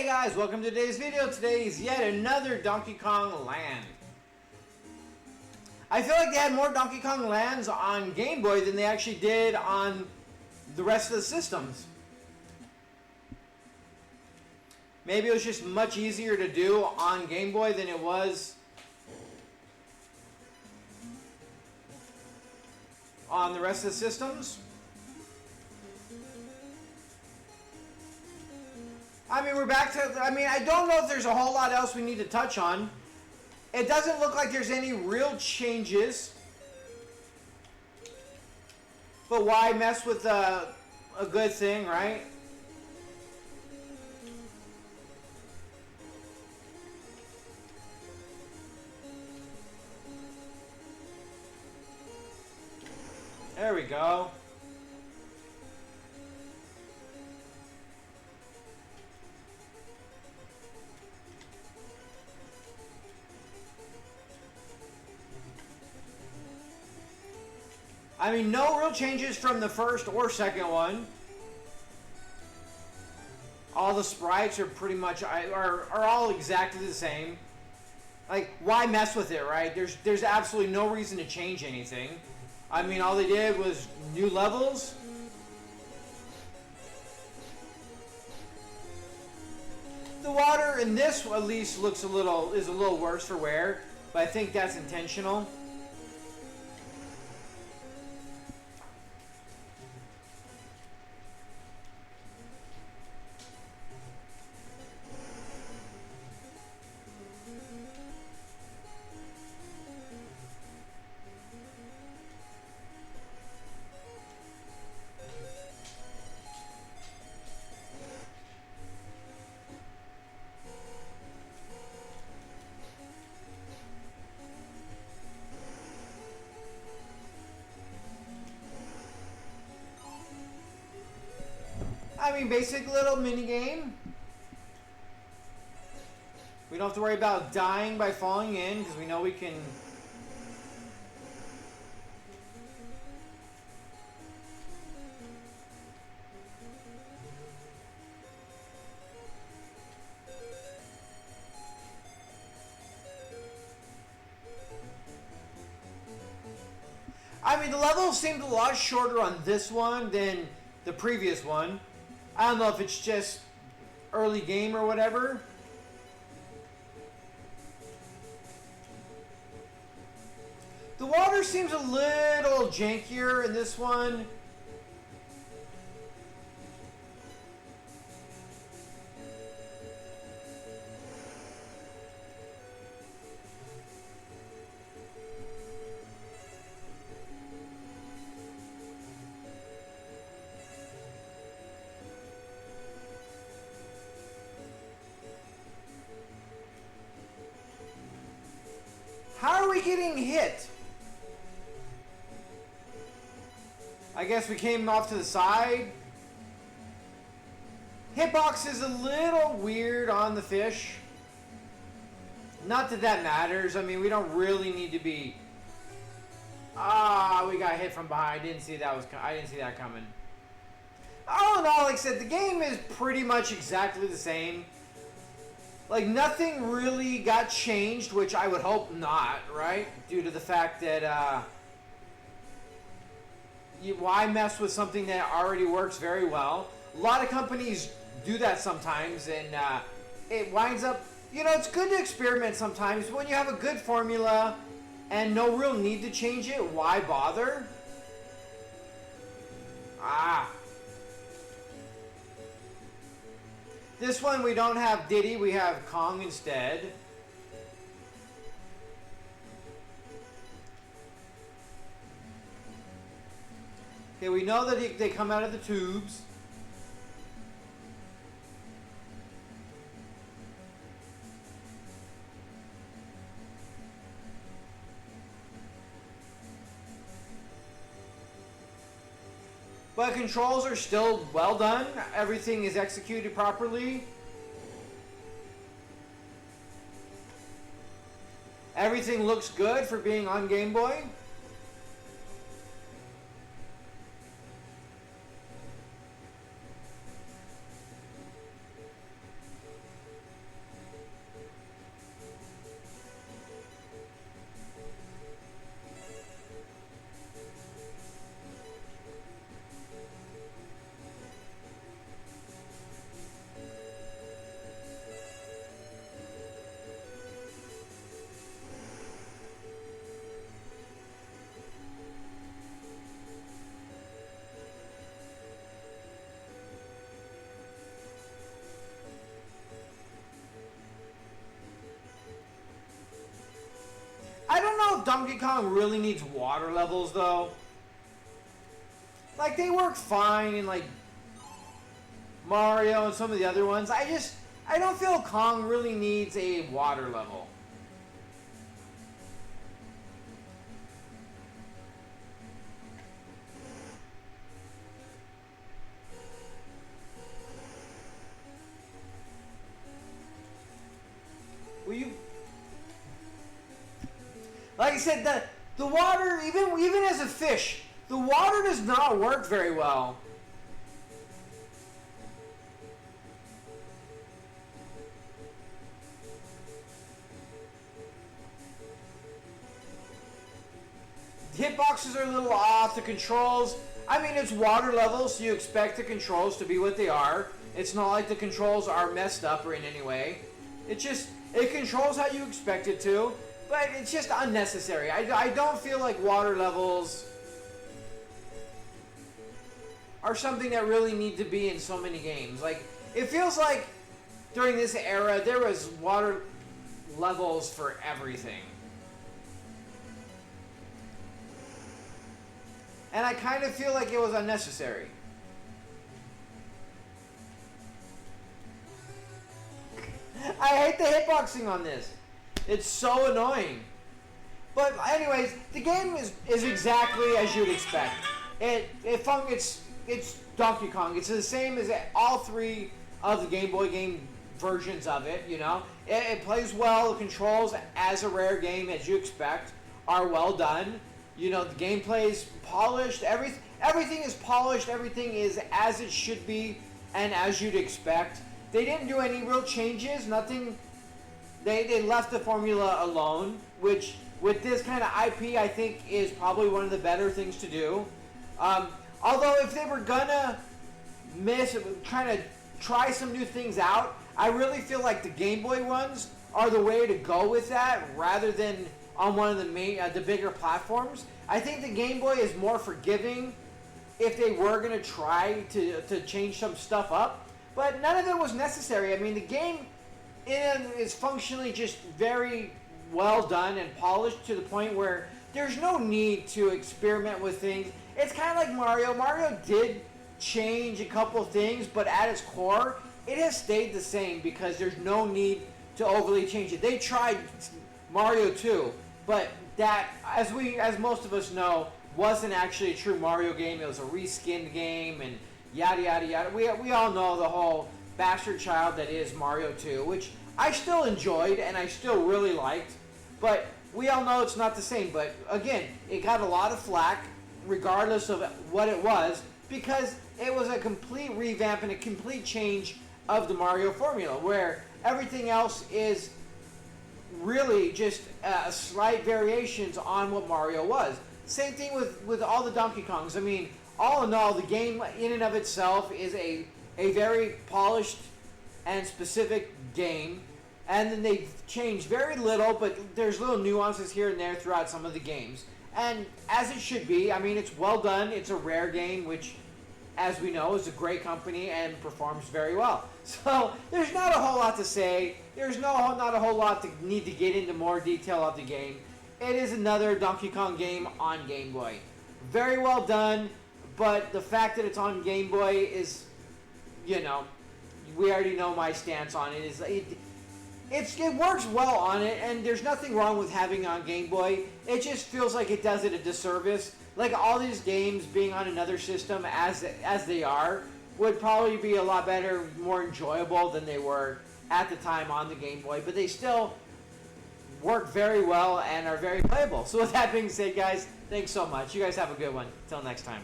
guys, welcome to today's video. Today is yet another Donkey Kong Land. I feel like they had more Donkey Kong Lands on Game Boy than they actually did on the rest of the systems. Maybe it was just much easier to do on Game Boy than it was on the rest of the systems. I mean, we're back to, I don't know if there's a whole lot else we need to touch on. It doesn't look like there's any real changes. But why mess with a good thing, right? There we go. I mean, no real changes from the first or second one. All the sprites are pretty much are all exactly the same. Like, why mess with it, right? There's absolutely no reason to change anything. I mean, all they did was new levels. The water in this at least is a little worse for wear, but I think that's intentional. I mean, basic little mini game. We don't have to worry about dying by falling in because we know we can. I mean, the levels seemed a lot shorter on this one than the previous one. I don't know if it's just early game or whatever. The water seems a little jankier in this one. How are we getting hit? I guess we came off to the side. Hitbox is a little weird on the fish. Not that that matters. I mean, we don't really need to be. We got hit from behind. I didn't see that coming. All in all, like I said, the game is pretty much exactly the same. Like, nothing really got changed, which I would hope not, right? Due to the fact that, why mess with something that already works very well? A lot of companies do that sometimes, and it winds up, it's good to experiment sometimes. When you have a good formula and no real need to change it, why bother? This one we don't have Diddy, we have Kong instead. Okay, we know that they come out of the tubes. But controls are still well done. Everything is executed properly. Everything looks good for being on Game Boy. Donkey Kong really needs water levels though. Like they work fine in like Mario and some of the other ones. I don't feel Kong really needs a water level. Will you? Like I said, the water, even as a fish, the water does not work very well. The hitboxes are a little off. The controls, I mean, it's water levels, so you expect the controls to be what they are. It's not like the controls are messed up or in any way. It controls how you expect it to, but it's just unnecessary. I don't feel like water levels are something that really need to be in so many games. Like, it feels like during this era, there was water levels for everything. And I kind of feel like it was unnecessary. I hate the hitboxing on this. It's so annoying. But anyways, the game is exactly as you'd expect. It's Donkey Kong. It's the same as all three of the Game Boy game versions of it, you know. It plays well. The controls, as a rare game, as you expect, are well done. You know, the gameplay is polished. Everything is polished. Everything is as it should be and as you'd expect. They didn't do any real changes. Nothing. They left the formula alone, which with this kind of IP, I think is probably one of the better things to do. Although if they were gonna kind of try some new things out, I really feel like the Game Boy ones are the way to go with that, rather than on one of the bigger platforms. I think the Game Boy is more forgiving if they were gonna try to change some stuff up, but none of it was necessary. I mean, the game is functionally just very well done and polished to the point where there's no need to experiment with things. It's kind of like Mario. Mario did change a couple of things, but at its core, it has stayed the same because there's no need to overly change it. They tried Mario 2, but that, as most of us know, wasn't actually a true Mario game. It was a reskinned game and yada yada yada. We all know the whole bastard child that is Mario 2, which I still enjoyed and I still really liked, but we all know it's not the same. But again, it got a lot of flack regardless of what it was, because it was a complete revamp and a complete change of the Mario formula, where everything else is really just slight variations on what Mario was. Same thing with all the Donkey Kongs. I mean, all in all, the game in and of itself is a very polished and specific game, and then they've changed very little, but there's little nuances here and there throughout some of the games. And as it should be, I mean, it's well done. It's a rare game, which, as we know, is a great company and performs very well. So there's not a whole lot to say. There's not a whole lot to need to get into more detail of the game. It is another Donkey Kong game on Game Boy. Very well done, but the fact that it's on Game Boy is, you know, we already know my stance on it. It works well on it, and there's nothing wrong with having it on Game Boy. It just feels like it does it a disservice. Like, all these games being on another system as they are would probably be a lot better, more enjoyable than they were at the time on the Game Boy, but they still work very well and are very playable. So with that being said, guys, thanks so much. You guys have a good one. Until next time.